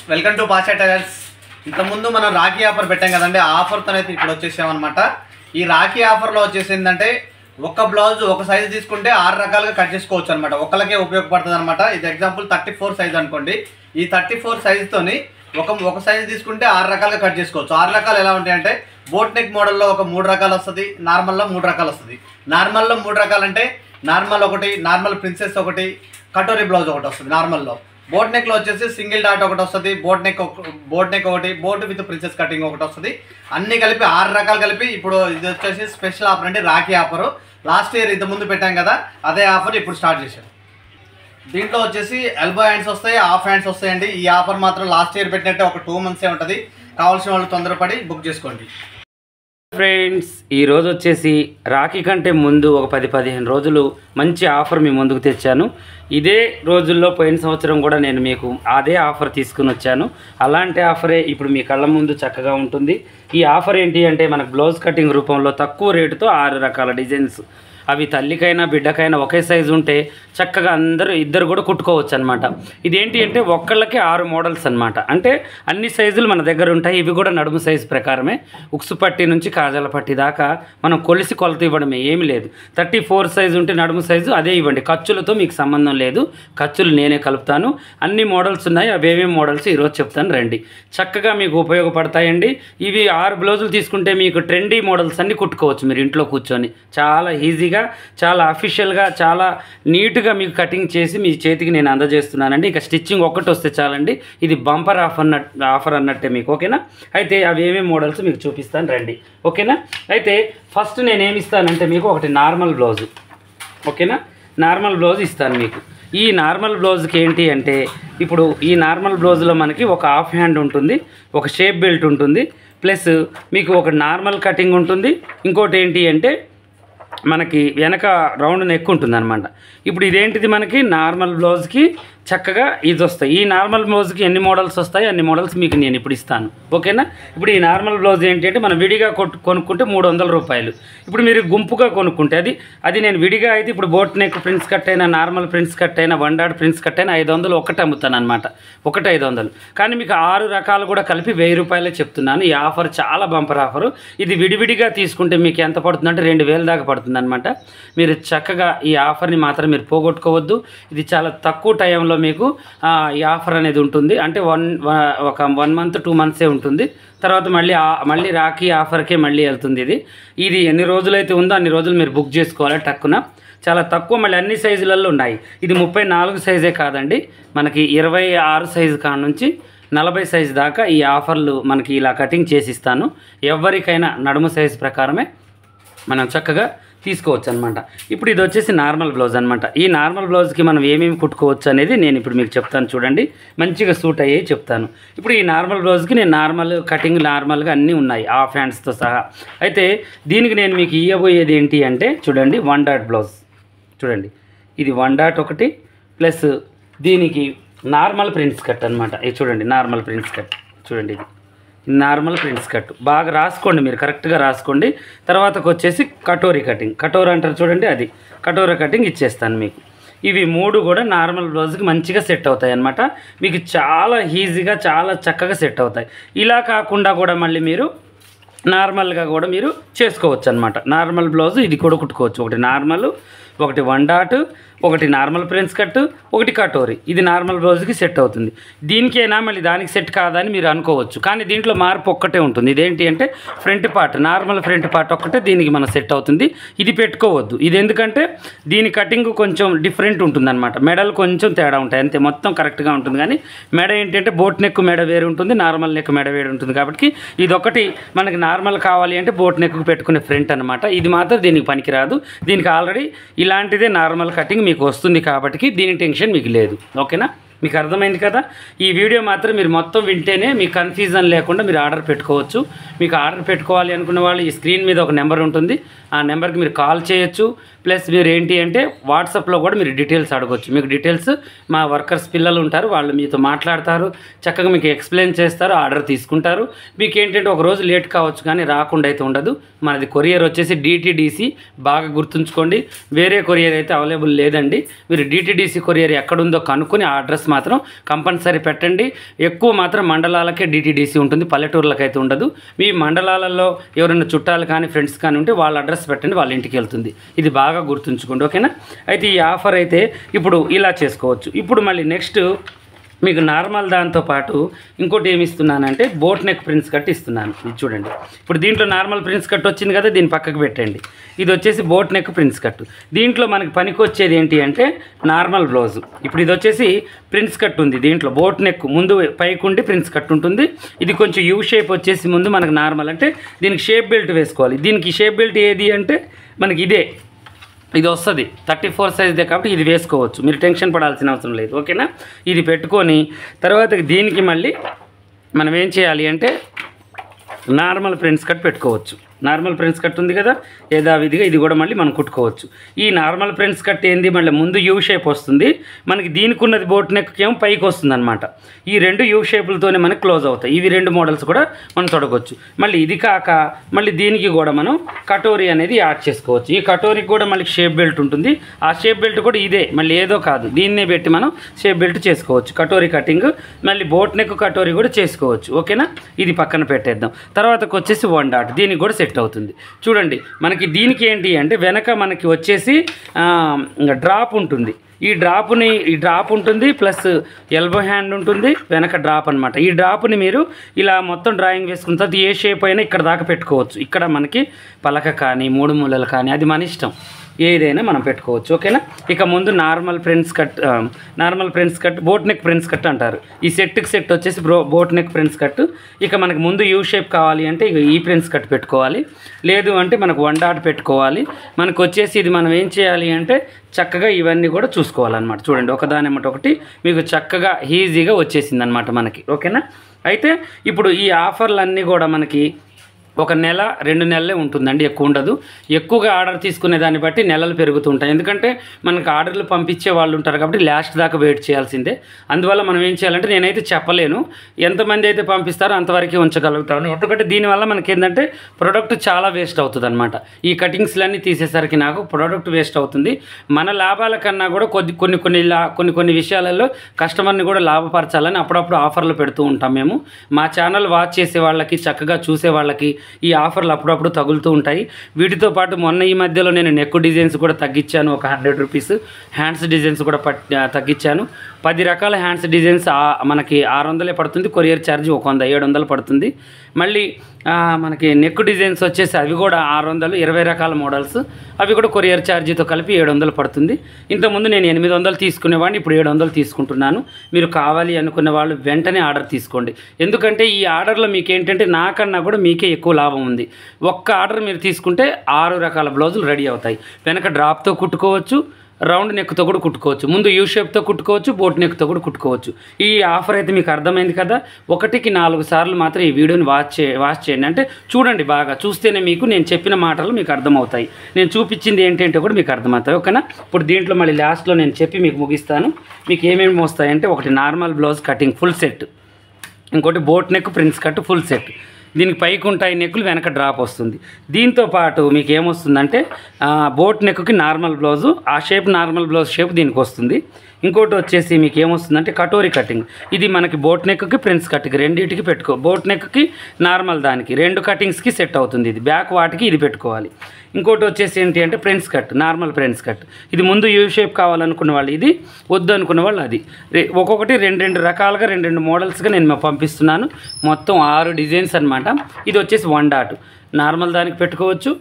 Welcome to Pasha tailors. ఇంతకుముందు మనం Rakhi offer పెట్టాం కదండి. ఆ ఆఫర్తో అయితే ఇప్పుడు వచ్చేసామన్నమాట. ఈ రాఖీ ఆఫర్లో వచ్చేసి ఏంటంటే ఒక బ్లౌజ్ ఒక సైజు తీసుకుంటే 6 రకాలుగా కట్ చేసుకోవచ్చు అనమాట. ఒకళ్ళకే ఉపయోగపడుతుంది అనమాట. ఇది ఎగ్జాంపుల్ 34 సైజ్ అనుకోండి. ఈ 34 సైజుతోని ఒక సైజు తీసుకుంటే 6 రకాలుగా కట్ చేసుకోవచ్చు. 6 రకాలు ఎలా ఉంటాయంటే బోట్ నెక్ మోడల్లో ఒక 3 రకాలు వస్తుంది, నార్మల్లో 3 రకాలు వస్తుంది. నార్మల్లో 3 రకాలు అంటే నార్మల్ ఒకటి, నార్మల్ ప్రిన్సెస్ ఒకటి, కటోరీ బ్లౌజ్ ఒకటి వస్తుంది. నార్మల్లో బోట్ నెక్లో వచ్చేసి సింగిల్ డాట్ ఒకటి వస్తుంది, బోట్ నెక్ ఒకటి, బోట్ విత్ ప్రిన్సెస్ కటింగ్ ఒకటి వస్తుంది. అన్నీ కలిపి 6 రకాలు కలిపి ఇప్పుడు ఇది వచ్చేసి స్పెషల్ ఆఫర్ అంటే రాఖీ ఆఫర్. లాస్ట్ ఇయర్ ఇంతకుముందు పెట్టాం కదా, అదే ఆఫర్ ఇప్పుడు స్టార్ట్ చేశాం. దీంట్లో వచ్చేసి ఎల్బో హ్యాండ్స్ వస్తాయి, హాఫ్ హ్యాండ్స్ వస్తాయండి. ఈ ఆఫర్ మాత్రం లాస్ట్ ఇయర్ పెట్టినట్టే ఒక 2 మంత్సే ఉంటుంది. కావాల్సిన వాళ్ళు తొందరపడి బుక్ చేసుకోండి. ఫ్రెండ్స్, ఈరోజు వచ్చేసి రాఖీ కంటే ముందు ఒక 10-15 రోజులు మంచి ఆఫర్ మీ ముందుకు తెచ్చాను. ఇదే రోజుల్లో పోయిన సంవత్సరం కూడా నేను మీకు అదే ఆఫర్ తీసుకుని వచ్చాను. అలాంటి ఆఫరే ఇప్పుడు మీ కళ్ళ ముందు చక్కగా ఉంటుంది. ఈ ఆఫర్ ఏంటి అంటే మనకు బ్లౌజ్ కటింగ్ రూపంలో తక్కువ రేటుతో 6 రకాల డిజైన్స్, అవి తల్లికైనా బిడ్డకైనా ఒకే సైజు ఉంటే చక్కగా ఇద్దరు కూడా కుట్టుకోవచ్చు అనమాట. ఇదేంటి అంటే ఒక్కళ్ళకి 6 మోడల్స్ అనమాట. అంటే అన్ని సైజులు మన దగ్గర ఉంటాయి. ఇవి కూడా నడుము సైజు ప్రకారమే, ఉక్సు పట్టి నుంచి కాజాల పట్టి దాకా మనం కొలత ఇవ్వడమే, ఏమి లేదు. 34 సైజు ఉంటే నడుము సైజు అదే ఇవ్వండి. ఖర్చులతో మీకు సంబంధం లేదు, ఖర్చులు నేనే కలుపుతాను. అన్ని మోడల్స్ ఉన్నాయి. అవేమేమి మోడల్స్ ఈరోజు చెప్తాను, రండి. చక్కగా మీకు ఉపయోగపడతాయండి. ఇవి 6 బ్లౌజులు తీసుకుంటే మీకు ట్రెండీ మోడల్స్ అన్నీ కుట్టుకోవచ్చు మీరు ఇంట్లో కూర్చొని. చాలా ఈజీగా, చాలా అఫీషియల్గా, చాలా నీట్గా మీకు కటింగ్ చేసి మీ చేతికి నేను అందజేస్తున్నానండి. ఇక స్టిచ్చింగ్ ఒక్కటి వస్తే చాలండి. ఇది బంపర్ ఆఫర్ అన్నట్టే మీకు. ఓకేనా? అయితే అవి ఏమేమి మోడల్స్ మీకు చూపిస్తాను, రండి. ఓకేనా? అయితే ఫస్ట్ నేనేమి ఇస్తానంటే మీకు ఒకటి నార్మల్ బ్లౌజు. ఓకేనా? నార్మల్ బ్లౌజ్ ఇస్తాను మీకు. ఈ నార్మల్ బ్లౌజ్కి ఏంటి అంటే ఇప్పుడు ఈ నార్మల్ బ్లౌజ్లో మనకి ఒక హాఫ్ హ్యాండ్ ఉంటుంది, ఒక షేప్ బెల్ట్ ఉంటుంది, ప్లస్ మీకు ఒక నార్మల్ కటింగ్ ఉంటుంది. ఇంకోటి ఏంటి అంటే మనకి వెనక రౌండ్ నెక్ ఉంటుంది అనమాట. ఇప్పుడు ఇదేంటిది, మనకి నార్మల్ బ్లౌజ్కి చక్కగా ఇది వస్తాయి. ఈ నార్మల్ బ్లౌజ్కి ఎన్ని మోడల్స్ వస్తాయి అన్ని మోడల్స్ మీకు నేను ఇప్పుడు ఇస్తాను. ఓకేనా? ఇప్పుడు ఈ నార్మల్ బ్లౌజ్ ఏంటి అంటే మనం విడిగా కొనుక్కుంటే 300 రూపాయలు. ఇప్పుడు మీరు గుంపుగా కొనుక్కుంటే అది నేను విడిగా అయితే ఇప్పుడు బోట్ నెక్ ప్రిన్స్ కట్ అయినా, నార్మల్ ప్రిన్స్ కట్ అయినా, 1 డాట్ ప్రిన్స్ కట్ అయినా 500 ఒకటి అమ్ముతాను అనమాట. ఒకటి 500. కానీ మీకు 6 రకాలు కూడా కలిపి 1000 రూపాయలే చెప్తున్నాను. ఈ ఆఫర్ చాలా బంపర్ ఆఫరు. ఇది విడివిడిగా తీసుకుంటే మీకు ఎంత పడుతుందంటే 2000 దాకా పడుతుంది అనమాట. మీరు చక్కగా ఈ ఆఫర్ని మాత్రం మీరు పోగొట్టుకోవద్దు. ఇది చాలా తక్కువ టైంలో మీకు ఈ ఆఫర్ అనేది ఉంటుంది. అంటే ఒక 1 మంత్ 2 మంత్సే ఉంటుంది. తర్వాత మళ్ళీ రాఖీ ఆఫర్కే మళ్ళీ వెళ్తుంది. ఇది ఎన్ని రోజులైతే ఉందో అన్ని రోజులు మీరు బుక్ చేసుకోవాలి టక్కున. చాలా తక్కువ, మళ్ళీ అన్ని సైజులలో ఉన్నాయి. ఇది 34 సైజే కాదండి, మనకి 26 సైజు కాడ నుంచి 40 సైజు దాకా ఈ ఆఫర్లు మనకి ఇలా కటింగ్ చేసిస్తాను. ఎవరికైనా నడుము సైజు ప్రకారమే మనం చక్కగా తీసుకోవచ్చు అనమాట. ఇప్పుడు ఇది వచ్చేసి నార్మల్ బ్లౌజ్ అనమాట. ఈ నార్మల్ బ్లౌజ్కి మనం ఏమేమి కుట్టుకోవచ్చు అనేది నేను ఇప్పుడు మీకు చెప్తాను, చూడండి. మంచిగా సూట్ అయ్యే చెప్తాను. ఇప్పుడు ఈ నార్మల్ బ్లౌజ్కి నేను నార్మల్ కటింగ్ నార్మల్గా అన్నీ ఉన్నాయి, హాఫ్ హ్యాండ్స్తో సహా. అయితే దీనికి నేను మీకు ఇవ్వబోయేది ఏంటి అంటే చూడండి, 1 డాట్ బ్లౌజ్ చూడండి. ఇది 1 డాట్ ఒకటి, ప్లస్ దీనికి నార్మల్ ప్రిన్స్ కట్ అనమాట. ఇది చూడండి, నార్మల్ ప్రిన్స్ కట్ చూడండి. ఇది నార్మల్ ప్రిన్స్ కట్ బాగా రాసుకోండి, మీరు కరెక్ట్గా రాసుకోండి. తర్వాతకు వచ్చేసి కటోరీ కటింగ్, కటోర అంటారు చూడండి, అది కటోరా కటింగ్ ఇచ్చేస్తాను మీకు. ఇవి 3 కూడా నార్మల్ బ్లౌజ్కి మంచిగా సెట్ అవుతాయి అన్నమాట. మీకు చాలా ఈజీగా, చాలా చక్కగా సెట్ అవుతాయి. ఇలా కాకుండా కూడా మళ్ళీ మీరు నార్మల్గా కూడా మీరు చేసుకోవచ్చు అనమాట. నార్మల్ బ్లౌజ్ ఇది కూడా కుట్టుకోవచ్చు. ఒకటి నార్మల్, ఒకటి 1 డాట్, ఒకటి నార్మల్ ప్రిన్స్ కట్, ఒకటి కటోరీ. ఇది నార్మల్ బ్లౌజ్కి సెట్ అవుతుంది. దీనికైనా మళ్ళీ దానికి సెట్ కాదని మీరు అనుకోవచ్చు, కానీ దీంట్లో మార్పు ఒక్కటే ఉంటుంది. ఇదేంటి అంటే front part, normal front part ఒక్కటే దీనికి మన సెట్ అవుతుంది. ఇది పెట్టుకోవద్దు. ఇది ఎందుకంటే దీని కటింగ్ కొంచెం డిఫరెంట్ ఉంటుంది అనమాట. మెడలు కొంచెం తేడా ఉంటాయి అంతే, మొత్తం కరెక్ట్గా ఉంటుంది. కానీ మెడ ఏంటంటే బోట్ నెక్ మెడ వేరు ఉంటుంది, నార్మల్ నెక్ మెడ వేరు ఉంటుంది. కాబట్టి ఇదొకటి మనకి నార్మల్ కావాలి అంటే బోట్ నెక్కు పెట్టుకునే ఫ్రంట్ అనమాట. ఇది మాత్రం దీనికి పనికిరాదు. దీనికి ఆల్రెడీ ఇలాంటిదే నార్మల్ కటింగ్ మీకు వస్తుంది కాబట్టి దీని టెన్షన్ మీకు లేదు. ఓకేనా? మీకు అర్థమైంది కదా? ఈ వీడియో మాత్రం మీరు మొత్తం వింటేనే మీకు కన్ఫ్యూజన్ లేకుండా మీరు ఆర్డర్ పెట్టుకోవచ్చు. మీకు ఆర్డర్ పెట్టుకోవాలి అనుకున్న వాళ్ళు ఈ స్క్రీన్ మీద ఒక నెంబర్ ఉంటుంది, ఆ నెంబర్కి మీరు కాల్ చేయొచ్చు. ప్లస్ మీరు ఏంటి అంటే వాట్సాప్లో కూడా మీరు డీటెయిల్స్ అడగొచ్చు. మీకు డీటెయిల్స్ మా వర్కర్స్ పిల్లలు ఉంటారు, వాళ్ళు మీతో మాట్లాడతారు, చక్కగా మీకు ఎక్స్ప్లెయిన్ చేస్తారు, ఆర్డర్ తీసుకుంటారు. మీకు ఏంటంటే ఒక రోజు లేట్ కావచ్చు కానీ రాకుండా అయితే ఉండదు. మనది కొరియర్ వచ్చేసి డిటిడిసి, బాగా గుర్తుంచుకోండి. వేరే కొరియర్ అయితే అవైలబుల్ లేదండి. మీరు డిటిడిసి కొరియర్ ఎక్కడుందో కనుక్కొని ఆ అడ్రస్ మాత్రం కంపల్సరీ పెట్టండి. ఎక్కువ మాత్రం మండలాలకే డిటిడిసి ఉంటుంది, పల్లెటూర్లకు అయితే ఉండదు. మీ మండలాలలో ఎవరైనా చుట్టాలు కానీ ఫ్రెండ్స్ కానీ ఉంటే వాళ్ళ అడ్రస్ పెట్టండి, వాళ్ళ ఇంటికి వెళ్తుంది. ఇది బాగా గుర్తుంచుకోండి, ఓకేనా. అయితే ఈ ఆఫర్ అయితే ఇప్పుడు ఇలా చేసుకోవచ్చు. ఇప్పుడు మళ్ళీ నెక్స్ట్ మీకు నార్మల్ దాంతోపాటు ఇంకోటి ఏమి ఇస్తున్నానంటే బోట్ నెక్ ప్రిన్స్ కట్ ఇస్తున్నాను. ఇది చూడండి, ఇప్పుడు దీంట్లో నార్మల్ ప్రిన్స్ కట్ వచ్చింది కదా, దీన్ని పక్కకు పెట్టండి. ఇది వచ్చేసి బోట్ నెక్ ప్రిన్స్ కట్. దీంట్లో మనకి పనికి వచ్చేది ఏంటి అంటే నార్మల్ బ్లౌజు. ఇప్పుడు ఇది వచ్చేసి ప్రిన్స్ కట్ ఉంది, దీంట్లో బోట్ నెక్ ముందు పైకి ఉండి ప్రిన్స్ కట్ ఉంటుంది. ఇది కొంచెం యూ షేప్ వచ్చేసి ముందు మనకు నార్మల్, అంటే దీనికి షేప్ బెల్ట్ వేసుకోవాలి. దీనికి షేప్ బెల్ట్ ఏది అంటే మనకి ఇదే, ఇది వస్తుంది 34 సైజ్దే కాబట్టి ఇది వేసుకోవచ్చు, మీరు టెన్షన్ పడాల్సిన అవసరం లేదు, ఓకేనా. ఇది పెట్టుకొని తర్వాత దీనికి మళ్ళీ మనం ఏం చేయాలి అంటే నార్మల్ ప్రిన్స్ కట్ పెట్టుకోవచ్చు. నార్మల్ ప్రిన్స్ కట్ ఉంది కదా, యథావిధిగా ఇది కూడా మళ్ళీ మనం కుట్టుకోవచ్చు. ఈ నార్మల్ ప్రిన్స్ కట్ ఏంది, మళ్ళీ ముందు యూ షేప్ వస్తుంది మనకి, దీనికి ఉన్నది బోట్ నెక్కి ఏమో పైకి వస్తుంది అనమాట. ఈ రెండు యూ షేపులతోనే మనకి క్లోజ్ అవుతాయి. ఇవి రెండు మోడల్స్ కూడా మనం తొడగొచ్చు. మళ్ళీ ఇది కాక మళ్ళీ దీనికి కూడా మనం కటోరీ అనేది యాడ్ చేసుకోవచ్చు. ఈ కటోరీకి కూడా మళ్ళీ షేప్ బెల్ట్ ఉంటుంది. ఆ షేప్ బెల్ట్ కూడా ఇదే, మళ్ళీ ఏదో కాదు, దీన్నే పెట్టి మనం షేప్ బెల్ట్ చేసుకోవచ్చు. కటోరీ కటింగ్ మళ్ళీ బోట్ నెక్ కటోరీ కూడా చేసుకోవచ్చు, ఓకేనా. ఇది పక్కన పెట్టేద్దాం. తర్వాతకు వచ్చేసి 1 డాట్, దీనికి కూడా సెట్ అవుతుంది. చూడండి మనకి దీనికి ఏంటి అంటే వెనక మనకి వచ్చేసి డ్రాప్ ఉంటుంది. ఈ డ్రాప్ ఉంటుంది, ప్లస్ ఎల్బో హ్యాండ్ ఉంటుంది, వెనక డ్రాప్ అనమాట. ఈ డ్రాప్ని మీరు ఇలా మొత్తం డ్రాయింగ్ వేసుకున్న తర్వాత ఏ షేప్ అయినా ఇక్కడ దాకా పెట్టుకోవచ్చు. ఇక్కడ మనకి పలక కానీ 3 మూలలు కానీ అది మన ఇష్టం, ఏదైనా మనం పెట్టుకోవచ్చు, ఓకేనా. ఇక ముందు normal prince cut boat neck prince cut అంటారు. ఈ సెట్కి సెట్ వచ్చేసి బోట్ నెక్ ప్రిన్స్ కట్. ఇక మనకు ముందు యూ షేప్ కావాలి అంటే ఇక ఈ ప్రిన్స్ కట్ పెట్టుకోవాలి, లేదు అంటే మనకు 1 డాట్ పెట్టుకోవాలి. మనకు వచ్చేసి ఇది మనం ఏం చేయాలి అంటే చక్కగా ఇవన్నీ కూడా చూసుకోవాలన్నమాట. చూడండి ఒకదానిమ్మటి ఒకటి మీకు చక్కగా ఈజీగా వచ్చేసింది అనమాట మనకి, ఓకేనా. అయితే ఇప్పుడు ఈ ఆఫర్లన్నీ కూడా మనకి 1 నెల 2 నెలలే ఉంటుందండి, ఎక్కువ ఉండదు. ఎక్కువగా ఆర్డర్ తీసుకునే దాన్ని బట్టి నెలలు పెరుగుతుంటాయి. ఎందుకంటే మనకు ఆర్డర్లు పంపించే వాళ్ళు ఉంటారు కాబట్టి లాస్ట్ దాకా వెయిట్ చేయాల్సిందే. అందువల్ల మనం ఏం చేయాలంటే నేనైతే చెప్పలేను, ఎంతమంది అయితే పంపిస్తారో అంతవరకే ఉంచగలుగుతాను. ఎందుకంటే దీనివల్ల మనకి ఏంటంటే ప్రోడక్ట్ చాలా వేస్ట్ అవుతుంది అనమాట. ఈ కటింగ్స్లన్నీ తీసేసరికి నాకు ప్రోడక్ట్ వేస్ట్ అవుతుంది. మన లాభాల కన్నా కూడా కొన్ని విషయాలలో కస్టమర్ని కూడా లాభపరచాలని అప్పుడప్పుడు ఆఫర్లు పెడుతూ ఉంటాం మేము. మా ఛానల్ వాచ్ చేసే వాళ్ళకి, చక్కగా చూసే వాళ్ళకి ఈ ఆఫర్లు అప్పుడప్పుడు తగులుతూ ఉంటాయి. వీటితో పాటు మొన్న ఈ మధ్యలో నేను నెక్ డిజైన్స్ కూడా తగ్గించాను, ఒక 100 రూపీస్. హ్యాండ్స్ డిజైన్స్ కూడా తగ్గించాను. 10 రకాల హ్యాండ్స్ డిజైన్స్ మనకి 600 పడుతుంది, కొరియర్ ఛార్జ్ 100 700 పడుతుంది. మళ్ళీ మనకి నెక్ డిజైన్స్ వచ్చేసి అవి కూడా 600, 20 రకాల మోడల్స్, అవి కూడా కొరియర్ ఛార్జీతో కలిపి 700 పడుతుంది. ఇంతకుముందు నేను 800 తీసుకునేవాడిని, ఇప్పుడు 700 తీసుకుంటున్నాను. మీరు కావాలి అనుకునే వాళ్ళు వెంటనే ఆర్డర్ తీసుకోండి. ఎందుకంటే ఈ ఆర్డర్లో మీకు ఏంటంటే నాకన్నా కూడా మీకే ఎక్కువ లాభం ఉంది. ఒక్క ఆర్డర్ మీరు తీసుకుంటే 6 రకాల బ్లౌజులు రెడీ అవుతాయి. వెనక డ్రాప్తో కుట్టుకోవచ్చు, రౌండ్ నెక్తో కూడా కుట్టుకోవచ్చు, ముందు యూ షేప్తో కుట్టుకోవచ్చు, బోట్ నెక్తో కూడా కుట్టుకోవచ్చు. ఈ ఆఫర్ అయితే మీకు అర్థమైంది కదా. 1కి 4 సార్లు మాత్రం ఈ వీడియోని వాచ్ చేయండి. అంటే చూడండి, బాగా చూస్తేనే మీకు నేను చెప్పిన మాటలు మీకు అర్థమవుతాయి, నేను చూపించింది ఏంటంటే కూడా మీకు అర్థమవుతాయి, ఓకేనా. ఇప్పుడు దీంట్లో మళ్ళీ లాస్ట్లో నేను చెప్పి మీకు ముగిస్తాను. మీకు ఏమేమి వస్తాయంటే ఒకటి normal blouse cutting full set, ఇంకోటి boat neck prince cut full set. దీనికి పైకి ఉంటాయి నెక్కులు, వెనక డ్రాప్ వస్తుంది. దీంతో పాటు మీకు ఏమొస్తుందంటే బోట్ నెక్కి నార్మల్ బ్లౌజు, ఆ షేప్ నార్మల్ బ్లౌజ్ షేప్ దీనికి వస్తుంది. ఇంకోటి వచ్చేసి మీకు ఏమొస్తుందంటే కటోరీ కటింగ్. ఇది మనకి బోట్ నెక్కి ప్రిన్స్ కట్కి రెండింటికి బోట్ నెక్కి నార్మల్ దానికి 2 కటింగ్స్కి సెట్ అవుతుంది. ఇది బ్యాక్ వాటికి ఇది పెట్టుకోవాలి. ఇంకోటి వచ్చేసి ఏంటి అంటే prince cut, normal prince cut. ఇది ముందు యూ షేప్ కావాలనుకున్న వాళ్ళు ఇది, వద్దు అనుకున్న వాళ్ళు అది. ఒక్కొక్కటి 2 రకాలుగా 2 మోడల్స్గా నేను పంపిస్తున్నాను. మొత్తం 6 డిజైన్స్ అనమాట. ఇది వచ్చేసి 1 డాట్ నార్మల్ దానికి పెట్టుకోవచ్చు,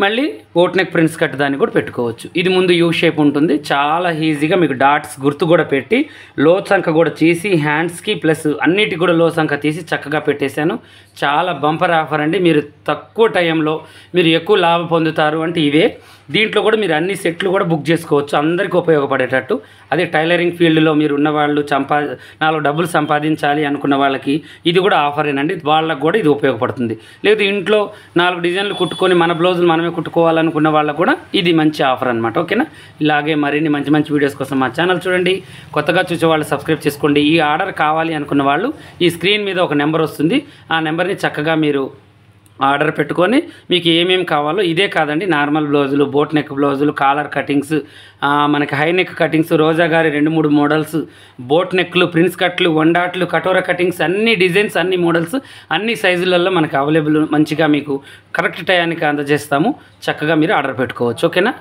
మళ్ళీ బోట్ నెక్ ప్రిన్స్ కట్ దాన్ని కూడా పెట్టుకోవచ్చు. ఇది ముందు యూ షేప్ ఉంటుంది. చాలా ఈజీగా మీకు డాట్స్ గుర్తు కూడా పెట్టి లో సంఖ్య కూడా చేసి హ్యాండ్స్కి ప్లస్ అన్నిటికి కూడా లో సంఖ్య తీసి చక్కగా పెట్టేశాను. చాలా బంపర్ ఆఫర్ అండి. మీరు తక్కువ టైంలో మీరు ఎక్కువ లాభం పొందుతారు అంటే ఇవే. దీంట్లో కూడా మీరు అన్ని సెట్లు కూడా బుక్ చేసుకోవచ్చు, అందరికీ ఉపయోగపడేటట్టు. అదే టైలరింగ్ ఫీల్డ్లో మీరు ఉన్న వాళ్ళు నాలుగు డబ్బులు సంపాదించాలి అనుకున్న వాళ్ళకి ఇది కూడా ఆఫరేనండి, వాళ్ళకు కూడా ఇది ఉపయోగపడుతుంది. లేదు ఇంట్లో 4 డిజైన్లు కుట్టుకొని మన బ్లౌజులు మనమే కుట్టుకోవాలనుకున్న వాళ్ళకు కూడా ఇది మంచి ఆఫర్ అనమాట. ఓకేనా? ఇలాగే మరిన్ని మంచి మంచి వీడియోస్ కోసం మా ఛానల్ చూడండి. కొత్తగా చూసే వాళ్ళు సబ్స్క్రైబ్ చేసుకోండి. ఈ ఆర్డర్ కావాలి అనుకున్న వాళ్ళు ఈ స్క్రీన్ మీద ఒక నెంబర్ వస్తుంది, ఆ నెంబర్ని చక్కగా మీరు ఆర్డర్ పెట్టుకొని మీకు ఏమేమి కావాలో, ఇదే కాదండి, నార్మల్ బ్లౌజులు, బోట్ నెక్ బ్లౌజులు, కాలర్ కటింగ్స్, మనకి హై నెక్ కటింగ్స్, రోజా గారి 2-3 మోడల్స్, బోట్ నెక్లు, ప్రిన్స్ కట్లు, వండాట్లు, కటోరా కటింగ్స్, అన్ని డిజైన్స్, అన్ని మోడల్స్, అన్ని సైజులలో మనకు అవైలబుల్, మంచిగా మీకు కరెక్ట్ టయానికి అందజేస్తాము. చక్కగా మీరు ఆర్డర్ పెట్టుకోవచ్చు. ఓకేనా?